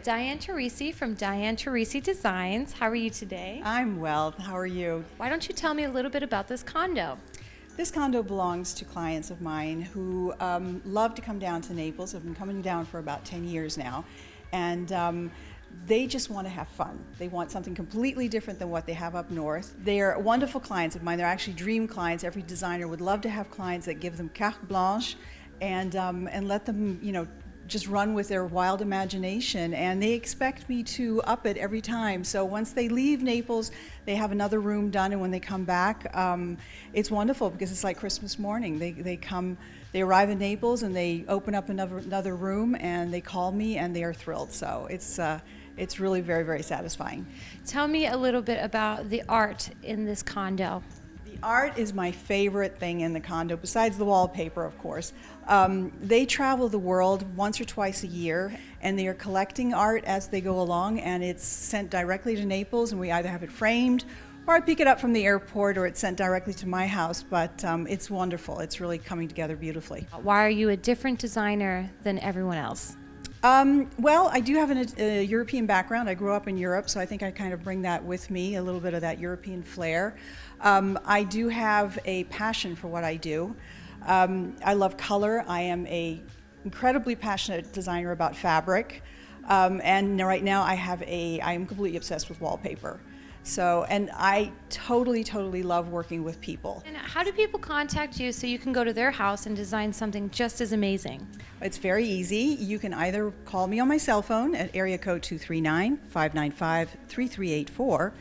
with Diane Teresi from Diane Teresi Designs. How are you today? I'm well. How are you? Why don't you tell me a little bit about this condo? This condo belongs to clients of mine who love to come down to Naples. Have been coming down for about 10 years now. And they just want to have fun. They want something completely different than what they have up north. They're wonderful clients of mine. They're actually dream clients. Every designer would love to have clients that give them carte blanche and let them, just run with their wild imagination, and they expect me to up it every time. So once they leave Naples, they have another room done, and when they come back, it's wonderful because it's like Christmas morning. They arrive in Naples and they open up another room and they call me and they are thrilled. So it's really very, very satisfying. Tell me a little bit about the art in this condo. Art is my favorite thing in the condo, besides the wallpaper, of course. They travel the world once or twice a year, and they are collecting art as they go along, and it's sent directly to Naples, and we either have it framed, or I pick it up from the airport, or it's sent directly to my house, but it's wonderful. It's really coming together beautifully. Why are you a different designer than everyone else? Well, I do have a European background. I grew up in Europe, so I think I kind of bring that with me, a little bit of that European flair. I do have a passion for what I do. I love color. I am a incredibly passionate designer about fabric. And right now I am completely obsessed with wallpaper. So, and I totally, totally love working with people. And how do people contact you so you can go to their house and design something just as amazing? It's very easy. You can either call me on my cell phone at area code 239-595-3384,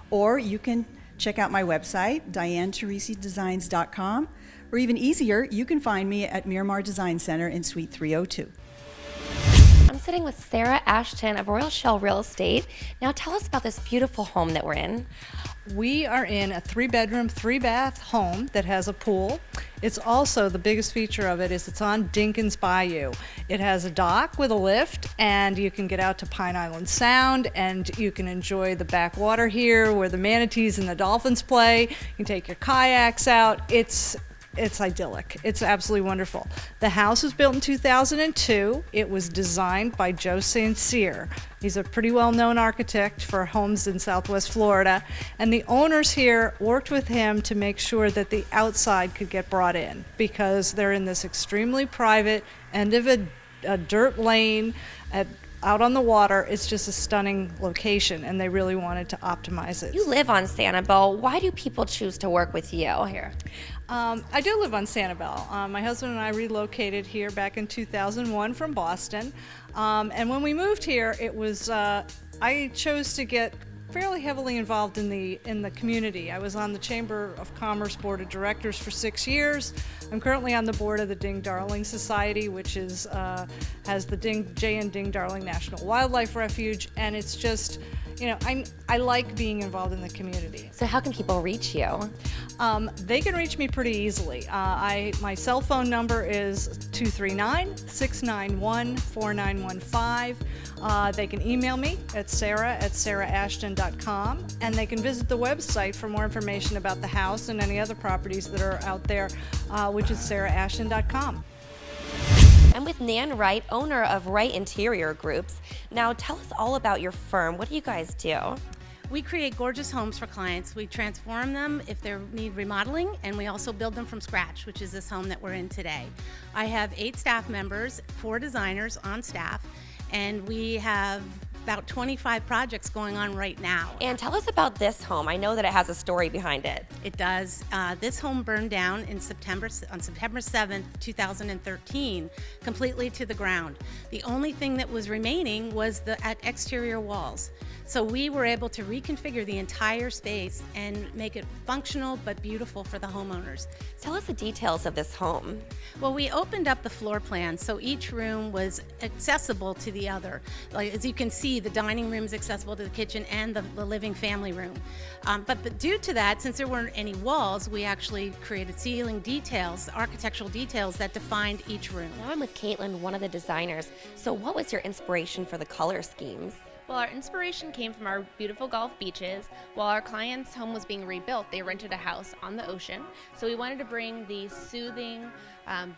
or you can check out my website, DianeTeresiDesigns.com, or even easier, you can find me at Miramar Design Center in Suite 302. I'm sitting with Sarah Ashton of Royal Shell Real Estate. Now tell us about this beautiful home that we're in. We are in a 3-bedroom, 3-bath home that has a pool. It's also, the biggest feature of it is it's on Dinkins Bayou. It has a dock with a lift, and you can get out to Pine Island Sound, and you can enjoy the backwater here where the manatees and the dolphins play. You can take your kayaks out. It's idyllic. It's absolutely wonderful. The house was built in 2002. It was designed by Joe St. Cyr. He's a pretty well-known architect for homes in Southwest Florida. And the owners here worked with him to make sure that the outside could get brought in, because they're in this extremely private end of a dirt lane out on the water. It's just a stunning location, and they really wanted to optimize it. You live on Sanibel. Why do people choose to work with you here? I do live on Sanibel. My husband and I relocated here back in 2001 from Boston. And when we moved here, it was I chose to get fairly heavily involved in the community. I was on the Chamber of Commerce Board of Directors for 6 years. I'm currently on the board of the Ding Darling Society, which has the Jay and Ding Darling National Wildlife Refuge, and it's just, I like being involved in the community. So how can people reach you? They can reach me pretty easily. My cell phone number is 239-691-4915. They can email me at sarah@sarahashton.com, and they can visit the website for more information about the house and any other properties that are out there, which is sarahashton.com. I'm with Nan Wright, owner of Wright Interior Groups. Now tell us all about your firm. What do you guys do? We create gorgeous homes for clients. We transform them if they need remodeling, and we also build them from scratch, which is this home that we're in today. I have 8 staff members, 4 designers on staff, and we have about 25 projects going on right now. And tell us about this home. I know that it has a story behind it. It does. This home burned down on September 7th, 2013, completely to the ground. The only thing that was remaining was the exterior walls. So we were able to reconfigure the entire space and make it functional but beautiful for the homeowners. Tell us the details of this home. Well, we opened up the floor plan so each room was accessible to the other. Like, as you can see, the dining room is accessible to the kitchen and the living family room. But due to that, since there weren't any walls, we actually created ceiling details, architectural details that defined each room. Now I'm with Caitlin, one of the designers. So what was your inspiration for the color schemes? Well, our inspiration came from our beautiful Gulf beaches. While our client's home was being rebuilt, they rented a house on the ocean. So we wanted to bring the soothing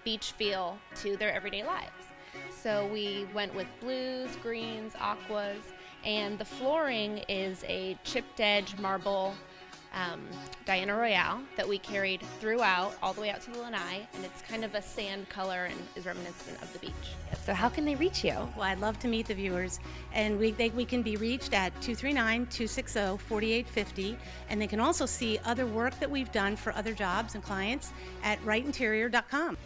beach feel to their everyday lives. So we went with blues, greens, aquas, and the flooring is a chipped edge marble Diana Royale that we carried throughout, all the way out to the lanai, and it's kind of a sand color and is reminiscent of the beach. So how can they reach you? Well, I'd love to meet the viewers, and we can be reached at 239-260-4850, and they can also see other work that we've done for other jobs and clients at wrightinterior.com.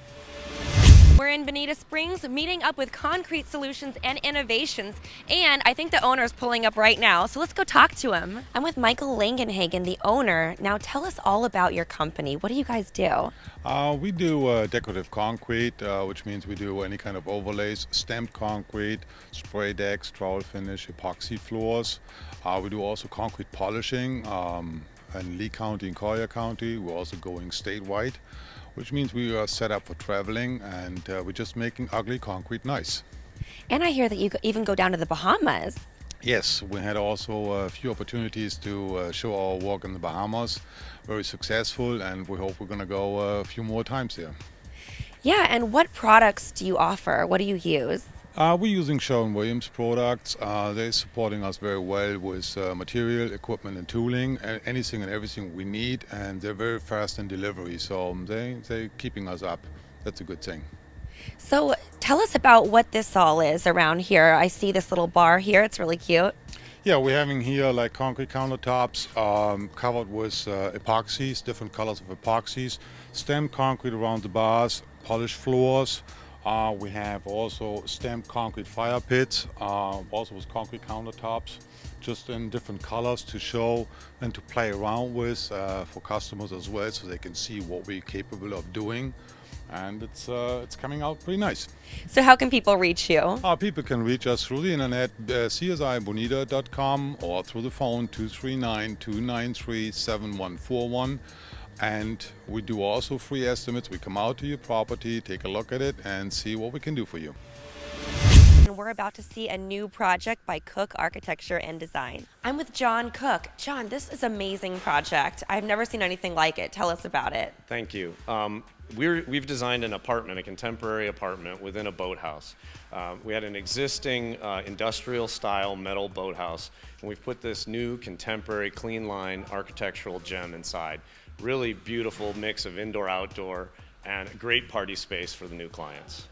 We're in Bonita Springs meeting up with Concrete Solutions and Innovations, and I think the owner is pulling up right now, so let's go talk to him. I'm with Michael Langenhagen, the owner. Now tell us all about your company. What do you guys do? We do decorative concrete, which means we do any kind of overlays, stamped concrete, spray decks, trowel finish, epoxy floors. We do also concrete polishing in Lee County and Collier County. We're also going statewide, which means we are set up for traveling, and we're just making ugly concrete nice. And I hear that you even go down to the Bahamas. Yes, we had also a few opportunities to show our work in the Bahamas. Very successful, and we hope we're going to go a few more times there. Yeah, and what products do you offer? What do you use? We're using Sherwin-Williams products. They're supporting us very well with material, equipment, and tooling, and anything and everything we need. And they're very fast in delivery, so they're keeping us up. That's a good thing. So tell us about what this all is around here. I see this little bar here. It's really cute. Yeah, we're having here like concrete countertops covered with epoxies, different colors of epoxies, stamped concrete around the bars, polished floors. We have also stamped concrete fire pits, also with concrete countertops, just in different colors to show and to play around with for customers as well, so they can see what we're capable of doing. And it's coming out pretty nice. So how can people reach you? People can reach us through the internet, csibonita.com, or through the phone 239-293-7141. And we do also free estimates. We come out to your property, take a look at it, and see what we can do for you. And we're about to see a new project by Cook Architecture and Design. I'm with John Cook. John, this is an amazing project. I've never seen anything like it. Tell us about it. Thank you. We've designed an apartment, a contemporary apartment within a boathouse. We had an existing industrial-style metal boathouse, and we've put this new contemporary clean line architectural gem inside. Really beautiful mix of indoor-outdoor and a great party space for the new clients.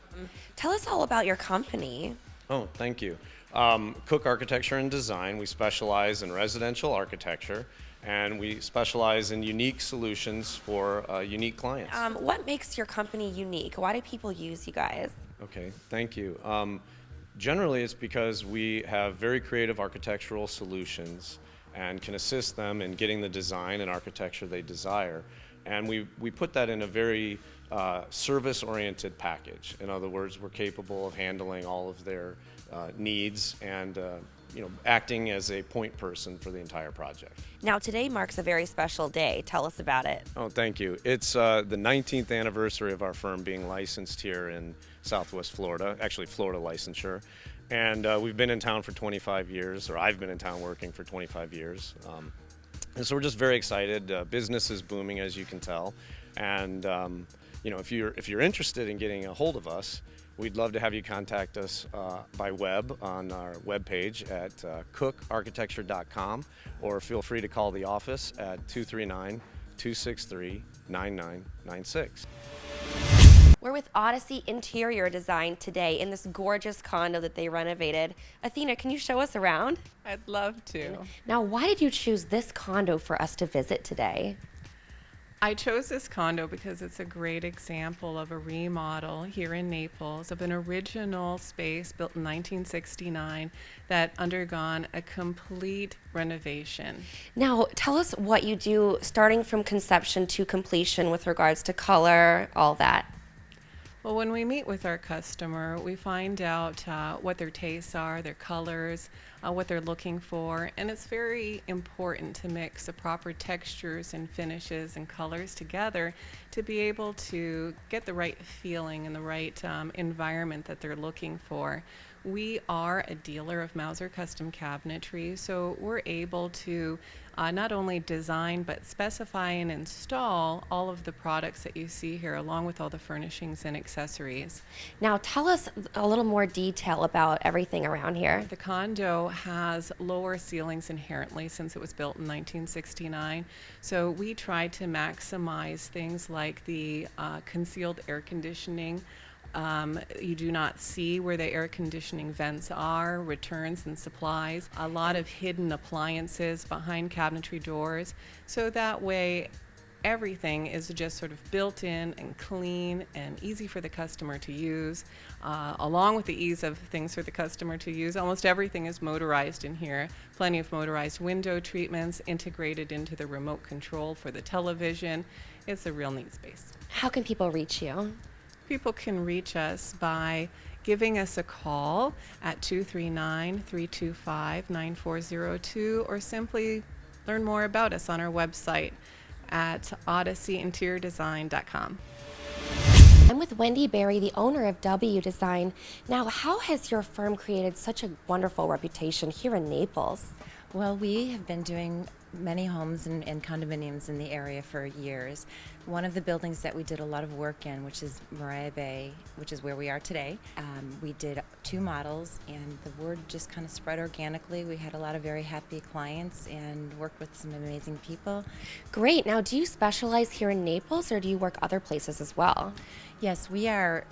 Tell us all about your company. Oh, thank you. Cook Architecture and Design. We specialize in residential architecture, and we specialize in unique solutions for unique clients. What makes your company unique? Why do people use you guys? Okay, thank you. Generally, it's because we have very creative architectural solutions and can assist them in getting the design and architecture they desire. And we put that in a very service-oriented package. In other words, we're capable of handling all of their needs and acting as a point person for the entire project. Now, today marks a very special day. Tell us about it. Oh, thank you. It's the 19th anniversary of our firm being licensed here in Southwest Florida, actually Florida licensure. And we've been in town for 25 years, or I've been in town working for 25 years. And so we're just very excited. Business is booming, as you can tell. And if you're interested in getting a hold of us, we'd love to have you contact us by web on our webpage at cookarchitecture.com, or feel free to call the office at 239-263-9996. We're with Odyssey Interior Design today in this gorgeous condo that they renovated. Athena, can you show us around? I'd love to. Now, why did you choose this condo for us to visit today? I chose this condo because it's a great example of a remodel here in Naples of an original space built in 1969 that undergone a complete renovation. Now, tell us what you do starting from conception to completion with regards to color, all that. Well, when we meet with our customer, we find out what their tastes are, their colors, what they're looking for, and it's very important to mix the proper textures and finishes and colors together to be able to get the right feeling and the right environment that they're looking for. we are a dealer of Mauser Custom Cabinetry, so we're able to not only design but specify and install all of the products that you see here, along with all the furnishings and accessories. Now tell us a little more detail about everything around here. The condo has lower ceilings inherently since it was built in 1969, so we try to maximize things like the concealed air conditioning. You do not see where the air conditioning vents are, returns and supplies, a lot of hidden appliances behind cabinetry doors, so that way everything is just sort of built in and clean and easy for the customer to use. Along with the ease of things for the customer to use, almost everything is motorized in here. Plenty of motorized window treatments integrated into the remote control for the television. It's a real neat space. How can people reach you? People can reach us by giving us a call at 239-325-9402 or simply learn more about us on our website at odysseyinteriordesign.com. I'm with Wendy Berry, the owner of W Design. Now, how has your firm created such a wonderful reputation here in Naples? Well, we have been doing many homes and condominiums in the area for years. One of the buildings that we did a lot of work in, which is Mariah Bay, which is where we are today, we did 2 models, and the word just kind of spread organically. We had a lot of very happy clients and worked with some amazing people. Great. Now, do you specialize here in Naples or do you work other places as well? Yes, we are.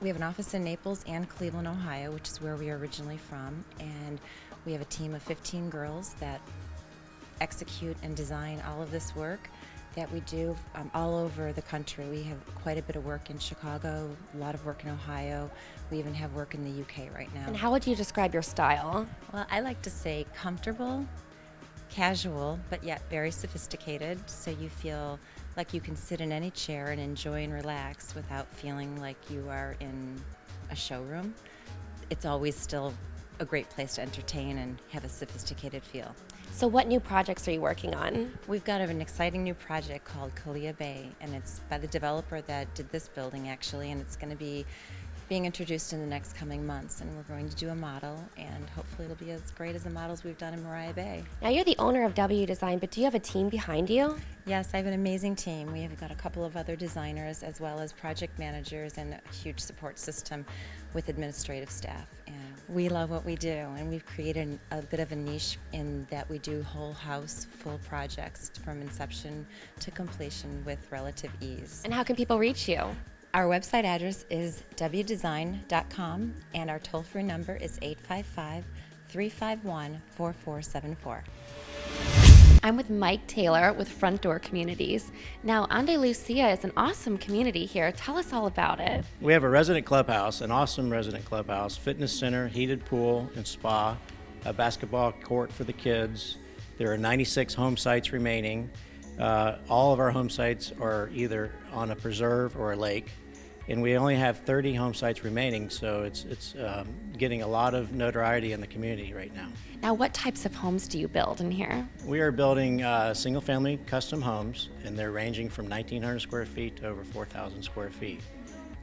We have an office in Naples and Cleveland, Ohio, which is where we are originally from, and we have a team of 15 girls that execute and design all of this work that we do all over the country. We have quite a bit of work in Chicago, a lot of work in Ohio. We even have work in the UK right now. And how would you describe your style? Well, I like to say comfortable, casual, but yet very sophisticated, so you feel like you can sit in any chair and enjoy and relax without feeling like you are in a showroom. It's always still a great place to entertain and have a sophisticated feel. So what new projects are you working on? We've got an exciting new project called Kalia Bay, and it's by the developer that did this building actually, and it's going to be being introduced in the next coming months, and we're going to do a model, and hopefully it'll be as great as the models we've done in Mariah Bay. Now, you're the owner of W Design, but do you have a team behind you? Yes, I have an amazing team. We have got a couple of other designers as well as project managers and a huge support system with administrative staff. And we love what we do, and we've created a bit of a niche in that we do whole house, full projects from inception to completion with relative ease. And how can people reach you? Our website address is wdesign.com, and our toll-free number is 855-351-4474. I'm with Mike Taylor with Front Door Communities. Now, Andalusia is an awesome community here. Tell us all about it. We have a resident clubhouse, an awesome resident clubhouse, fitness center, heated pool and spa, a basketball court for the kids. There are 96 home sites remaining. All of our home sites are either on a preserve or a lake, and we only have 30 home sites remaining, so it's getting a lot of notoriety in the community right now. Now, what types of homes do you build in here? We are building single-family custom homes, and they're ranging from 1,900 square feet to over 4,000 square feet.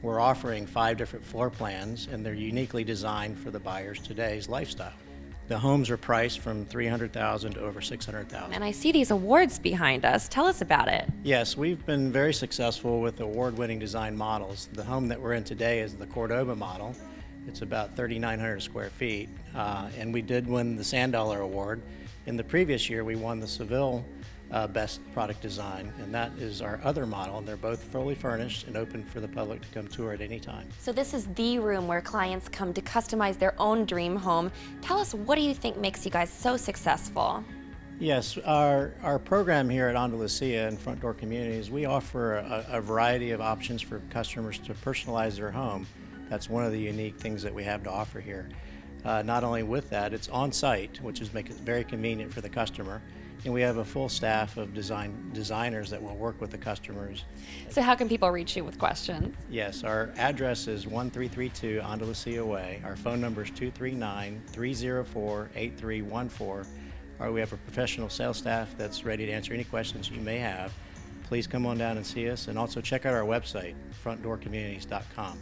We're offering 5 different floor plans, and they're uniquely designed for the buyers today's lifestyle. The homes are priced from $300,000 to over $600,000. And I see these awards behind us. Tell us about it. Yes, we've been very successful with award-winning design models. The home that we're in today is the Cordoba model. It's about 3,900 square feet, and we did win the Sand Dollar Award. In the previous year, we won the Seville Best Product Design, and that is our other model. And they're both fully furnished and open for the public to come tour at any time. So this is the room where clients come to customize their own dream home. Tell us, what do you think makes you guys so successful? Yes, our program here at Andalusia and Front Door Communities, we offer a variety of options for customers to personalize their home. That's one of the unique things that we have to offer here. Not only with that, it's on site, which is make it very convenient for the customer. And we have a full staff of designers that will work with the customers. So how can people reach you with questions? Yes, our address is 1332 Andalusia Way. Our phone number is 239-304-8314. We have a professional sales staff that's ready to answer any questions you may have. Please come on down and see us, and also check out our website, frontdoorcommunities.com.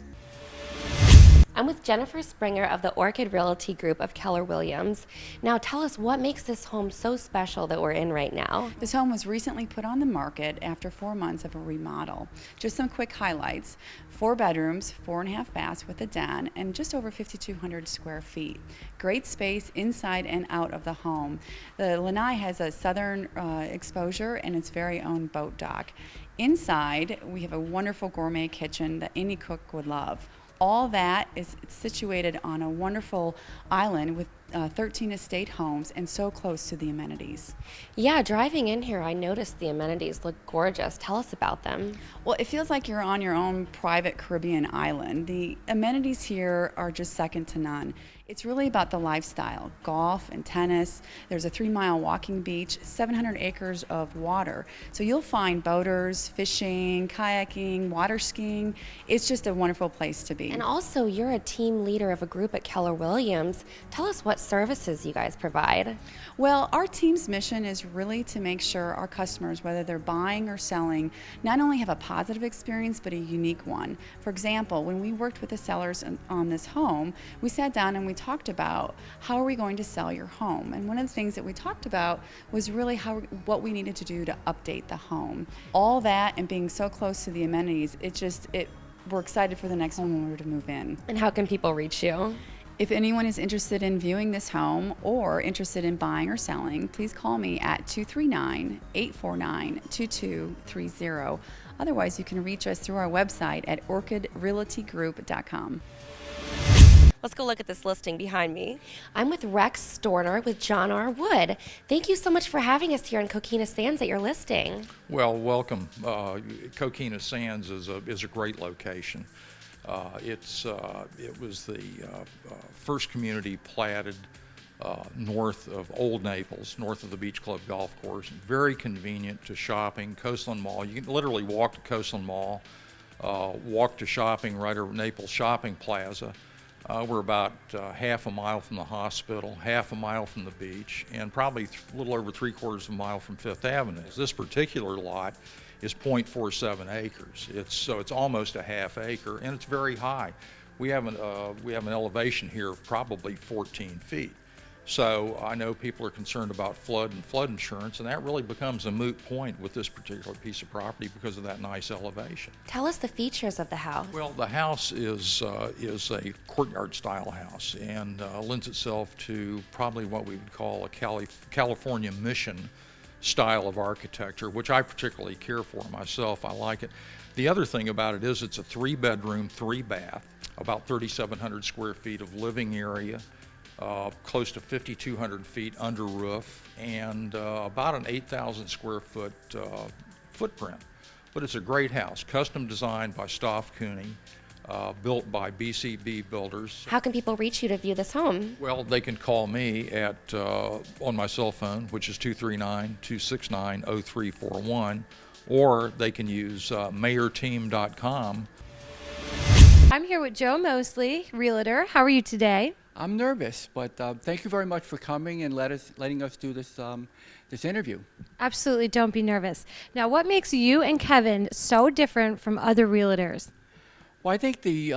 I'm with Jennifer Springer of the Orchid Realty Group of Keller Williams. Now tell us what makes this home so special that we're in right now. This home was recently put on the market after 4 months of a remodel. Just some quick highlights. 4 bedrooms, 4.5 baths with a den, and just over 5,200 square feet. Great space inside and out of the home. The lanai has a southern exposure and its very own boat dock. Inside, we have a wonderful gourmet kitchen that any cook would love. All that is situated on a wonderful island with 13 estate homes and so close to the amenities. Yeah, driving in here, I noticed the amenities look gorgeous. Tell us about them. Well, it feels like you're on your own private Caribbean island. The amenities here are just second to none. It's really about the lifestyle, golf and tennis. There's a 3-mile walking beach, 700 acres of water. So you'll find boaters, fishing, kayaking, water skiing. It's just a wonderful place to be. And also, you're a team leader of a group at Keller Williams. Tell us what services you guys provide. Well, our team's mission is really to make sure our customers, whether they're buying or selling, not only have a positive experience, but a unique one. For example, when we worked with the sellers on this home, we sat down and we talked about how are we going to sell your home. And one of the things that we talked about was really what we needed to do to update the home. All that and being so close to the amenities, we're excited for the next homeowner to move in. And how can people reach you? If anyone is interested in viewing this home or interested in buying or selling, please call me at 239-849-2230. Otherwise, you can reach us through our website at orchidrealtygroup.com. Let's go look at this listing behind me. I'm with Rex Storner with John R. Wood. Thank you so much for having us here in Coquina Sands at your listing. Well, welcome. Coquina Sands is a great location. It was the first community platted north of Old Naples, north of the Beach Club Golf Course. Very convenient to shopping. Coastland Mall. You can literally walk to Coastland Mall, walk to shopping right at Naples Shopping Plaza. We're about half a mile from the hospital, half a mile from the beach, and probably a little over 3/4 of a mile from Fifth Avenue. This particular lot is 0.47 acres. It's almost a half acre, and it's very high. We have an elevation here of probably 14 feet. So I know people are concerned about flood and flood insurance, and that really becomes a moot point with this particular piece of property because of that nice elevation. Tell us the features of the house. Well, the house is a courtyard-style house and lends itself to probably what we would call a California mission style of architecture, which I particularly care for myself. I like it. The other thing about it is it's a 3-bedroom, 3-bath, about 3,700 square feet of living area. Close to 5,200 feet under roof, and about an 8,000 square foot footprint. But it's a great house, custom designed by Stoff Cooney, built by BCB Builders. How can people reach you to view this home? Well, they can call me at on my cell phone, which is 239-269-0341, or they can use mayorteam.com. I'm here with Joe Mosley, realtor. How are you today? I'm nervous, but thank you very much for coming and letting us do this this interview. Absolutely, don't be nervous. Now, what makes you and Kevin so different from other realtors? Well, I think the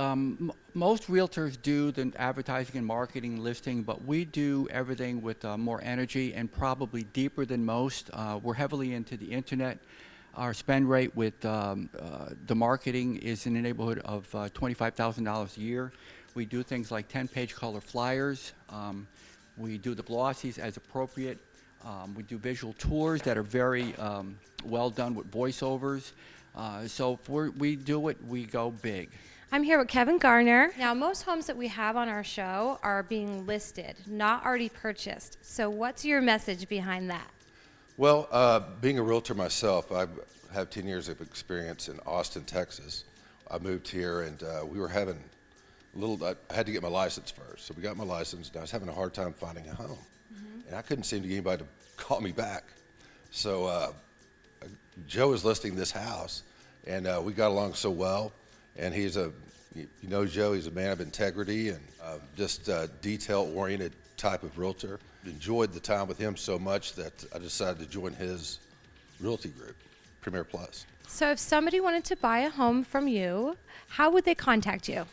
most realtors do the advertising and marketing listing, but we do everything with more energy and probably deeper than most. We're heavily into the internet. Our spend rate with the marketing is in the neighborhood of $25,000 a year. We do things like 10-page color flyers. We do the glossies as appropriate. We do visual tours that are very well done with voiceovers. So if we do it, we go big. I'm here with Kevin Garner. Now, most homes that we have on our show are being listed, not already purchased. So what's your message behind that? Well, being a realtor myself, I have 10 years of experience in Austin, Texas. I moved here and we were having I had to get my license first. So we got my license and I was having a hard time finding a home. And I couldn't seem to get anybody to call me back. So Joe is listing this house and we got along so well. And he's you know Joe, he's a man of integrity and just detail-oriented type of realtor. Enjoyed the time with him so much that I decided to join his realty group, Premier Plus. So if somebody wanted to buy a home from you, how would they contact you?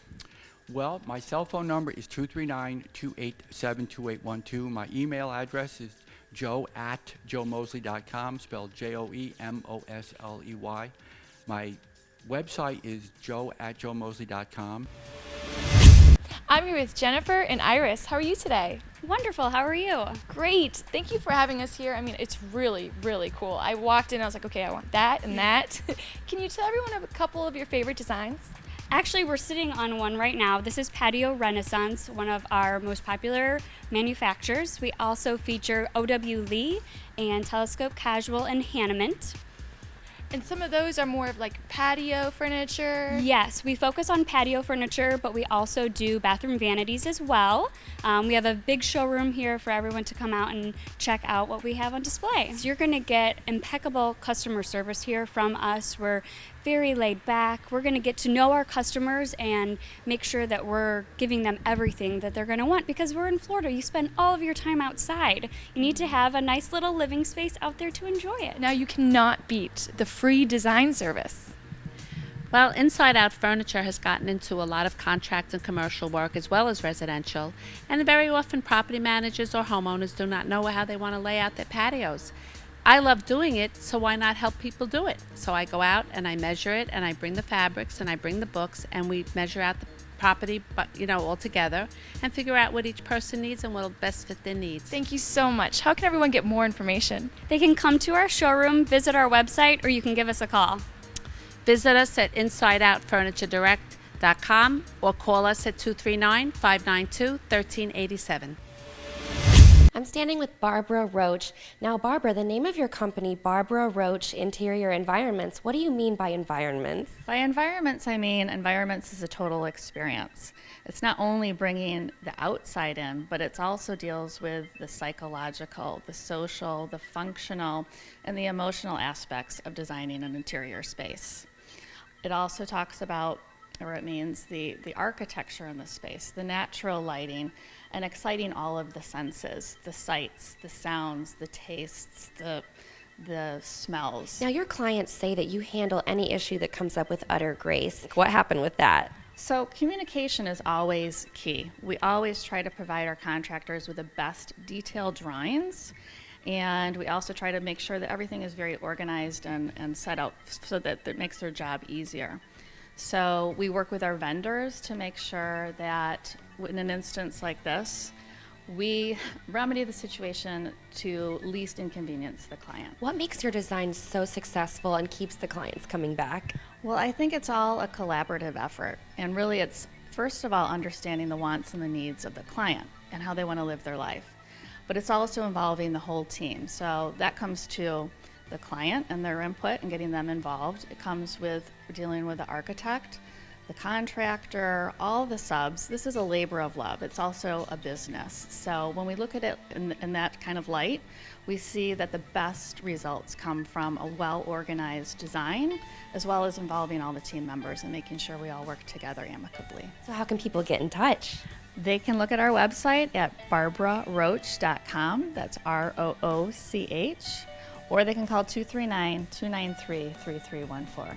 Well, my cell phone number is 239-287-2812. My email address is joe@joemosley.com, spelled Joemosley. My website is joe@joemosley.com. I'm here with Jennifer and Iris. How are you today? Wonderful. How are you? Great. Thank you for having us here. I mean, it's really, really cool. I walked in, I was like, okay, I want that and that. Can you tell everyone a couple of your favorite designs? Actually, we're sitting on one right now. This is Patio Renaissance, one of our most popular manufacturers. We also feature O.W. Lee and Telescope Casual and Hanneman. And some of those are more of like patio furniture. Yes, we focus on patio furniture, but we also do bathroom vanities as well. We have a big showroom here for everyone to come out and check out what we have on display. So you're going to get impeccable customer service here from us. We're very laid back. We're going to get to know our customers and make sure that we're giving them everything that they're going to want, because we're in Florida. You spend all of your time outside. You need to have a nice little living space out there to enjoy it. Now you cannot beat the free design service. Well, Inside Out Furniture has gotten into a lot of contract and commercial work as well as residential, and very often property managers or homeowners do not know how they want to lay out their patios. I love doing it, so why not help people do it? So I go out and I measure it, and I bring the fabrics and I bring the books, and we measure out the property, but all together, and figure out what each person needs and what will best fit their needs. Thank you so much. How can everyone get more information? They can come to our showroom, visit our website, or you can give us a call. Visit us at InsideOutFurnitureDirect.com or call us at 239-592-1387. I'm standing with Barbara Roach. Now, Barbara, the name of your company, Barbara Roach Interior Environments, what do you mean by environments? By environments, I mean environments is a total experience. It's not only bringing the outside in, but it also deals with the psychological, the social, the functional, and the emotional aspects of designing an interior space. It also talks about, or it means the architecture in the space, the natural lighting, and exciting all of the senses, the sights, the sounds, the tastes, the smells. Now, your clients say that you handle any issue that comes up with utter grace. What happened with that? So communication is always key. We always try to provide our contractors with the best detailed drawings, and we also try to make sure that everything is very organized and set out so that it makes their job easier. So we work with our vendors to make sure that in an instance like this, we remedy the situation to least inconvenience the client. What makes your design so successful and keeps the clients coming back? Well, I think it's all a collaborative effort. And really it's, first of all, understanding the wants and the needs of the client and how they want to live their life. But it's also involving the whole team. So that comes to the client and their input and getting them involved. It comes with dealing with the architect, the contractor, all the subs. This is a labor of love. It's also a business. So when we look at it in that kind of light, we see that the best results come from a well-organized design, as well as involving all the team members and making sure we all work together amicably. So how can people get in touch? They can look at our website at barbararoach.com. That's R-O-O-C-H. Or they can call 239-293-3314.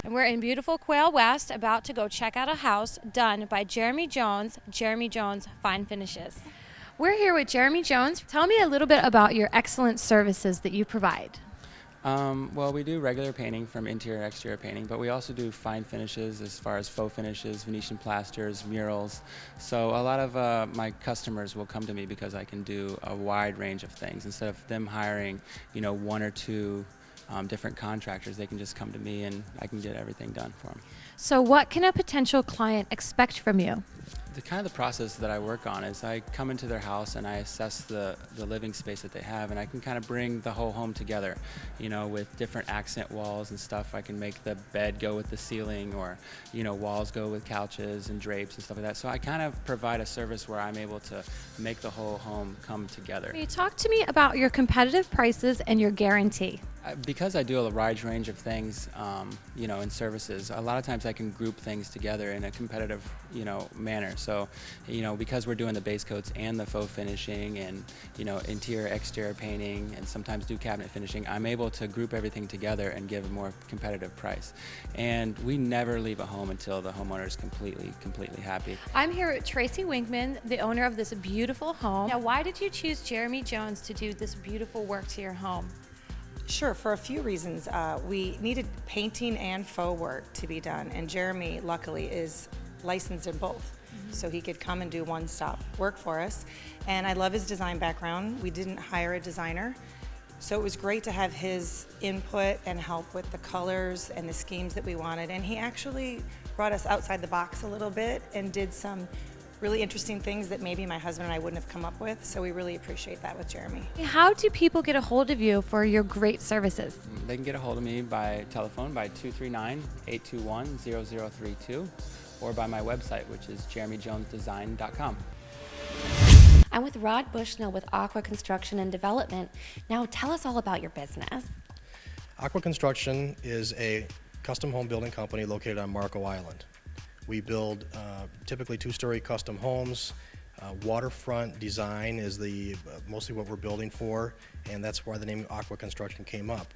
And we're in beautiful Quail West, about to go check out a house done by Jeremy Jones Fine Finishes. We're here with Jeremy Jones. Tell me a little bit about your excellent services that you provide. Well, we do regular painting from interior and exterior painting, but we also do fine finishes as far as faux finishes, Venetian plasters, murals. So a lot of my customers will come to me because I can do a wide range of things. Instead of them hiring, one or two different contractors, they can just come to me and I can get everything done for them. So what can a potential client expect from you? The process that I work on is I come into their house and I assess the living space that they have, and I can kind of bring the whole home together, with different accent walls and stuff. I can make the bed go with the ceiling, or, walls go with couches and drapes and stuff like that. So I kind of provide a service where I'm able to make the whole home come together. Can you talk to me about your competitive prices and your guarantee? Because I do a wide range of things, in services, a lot of times I can group things together in a competitive, manner. So So, because we're doing the base coats and the faux finishing and, interior, exterior painting and sometimes do cabinet finishing, I'm able to group everything together and give a more competitive price. And we never leave a home until the homeowner is completely happy. I'm here with Tracy Winkman, the owner of this beautiful home. Now, why did you choose Jeremy Jones to do this beautiful work to your home? Sure, for a few reasons. We needed painting and faux work to be done, and Jeremy, luckily, is licensed in both. So he could come and do one-stop work for us. And I love his design background. We didn't hire a designer, so it was great to have his input and help with the colors and the schemes that we wanted. And he actually brought us outside the box a little bit and did some really interesting things that maybe my husband and I wouldn't have come up with, so we really appreciate that with Jeremy. How do people get a hold of you for your great services? They can get a hold of me by telephone by 239-821-0032 or by my website, which is jeremyjonesdesign.com. I'm with Rod Bushnell with Aqua Construction and Development. Now tell us all about your business. Aqua Construction is a custom home building company located on Marco Island. We build typically two-story custom homes. Waterfront design is mostly what we're building for, and that's why the name Aqua Construction came up.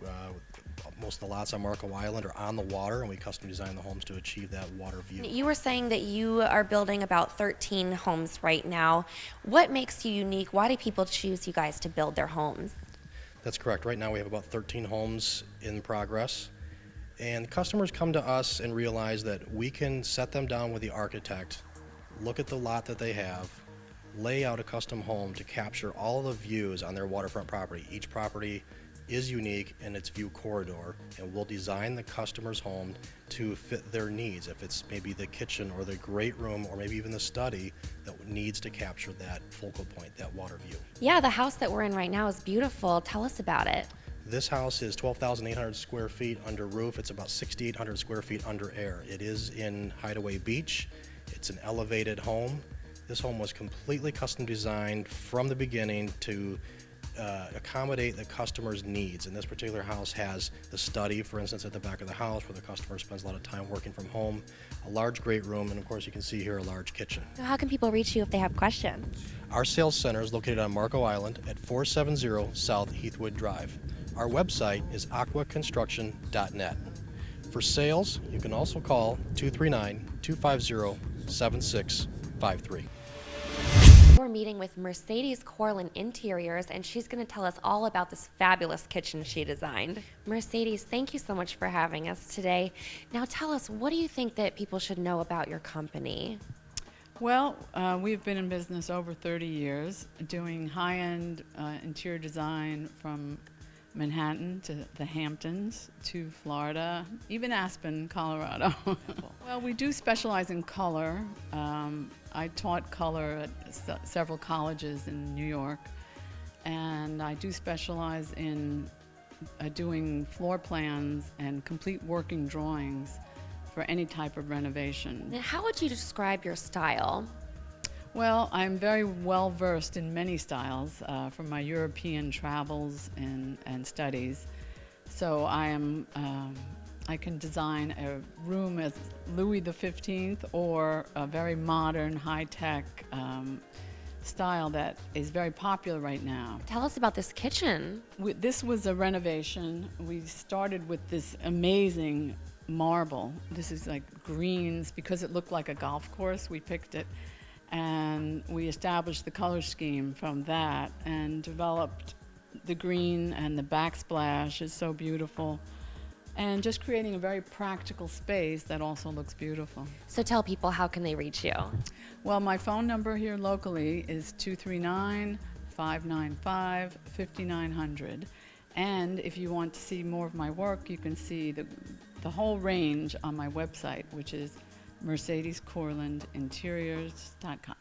Most of the lots on Marco Island are on the water, and we custom design the homes to achieve that water view. You were saying that you are building about 13 homes right now. What makes you unique? Why do people choose you guys to build their homes? That's correct. Right now we have about 13 homes in progress. And customers come to us and realize that we can set them down with the architect, look at the lot that they have, lay out a custom home to capture all the views on their waterfront property. Each property is unique in its view corridor, and we'll design the customer's home to fit their needs. If it's maybe the kitchen or the great room or maybe even the study that needs to capture that focal point, that water view. Yeah, the house that we're in right now is beautiful. Tell us about it. This house is 12,800 square feet under roof. It's about 6,800 square feet under air. It is in Hideaway Beach. It's an elevated home. This home was completely custom designed from the beginning to accommodate the customer's needs. And this particular house has the study, for instance, at the back of the house where the customer spends a lot of time working from home, a large great room, and of course you can see here a large kitchen. So how can people reach you if they have questions? Our sales center is located on Marco Island at 470 South Heathwood Drive. Our website is aquaconstruction.net. For sales, you can also call 239-250-7653. We're meeting with Mercedes Corlin Interiors, and she's going to tell us all about this fabulous kitchen she designed. Mercedes, thank you so much for having us today. Now tell us, what do you think that people should know about your company? Well, we've been in business over 30 years, doing high-end interior design from Manhattan to the Hamptons to Florida, even Aspen, Colorado. Well, we do specialize in color. I taught color at several colleges in New York, and I do specialize in doing floor plans and complete working drawings for any type of renovation. Now, how would you describe your style? Well, I'm very well versed in many styles from my European travels and studies. So I can design a room as Louis XV or a very modern, high-tech style that is very popular right now. Tell us about this kitchen. This was a renovation. We started with this amazing marble. This is like greens. Because it looked like a golf course, we picked it. And we established the color scheme from that and developed the green, and the backsplash is so beautiful. And just creating a very practical space that also looks beautiful. So tell people, how can they reach you? Well, my phone number here locally is 239-595-5900. And if you want to see more of my work, you can see the whole range on my website, which is MercedesCorlandInteriors.com.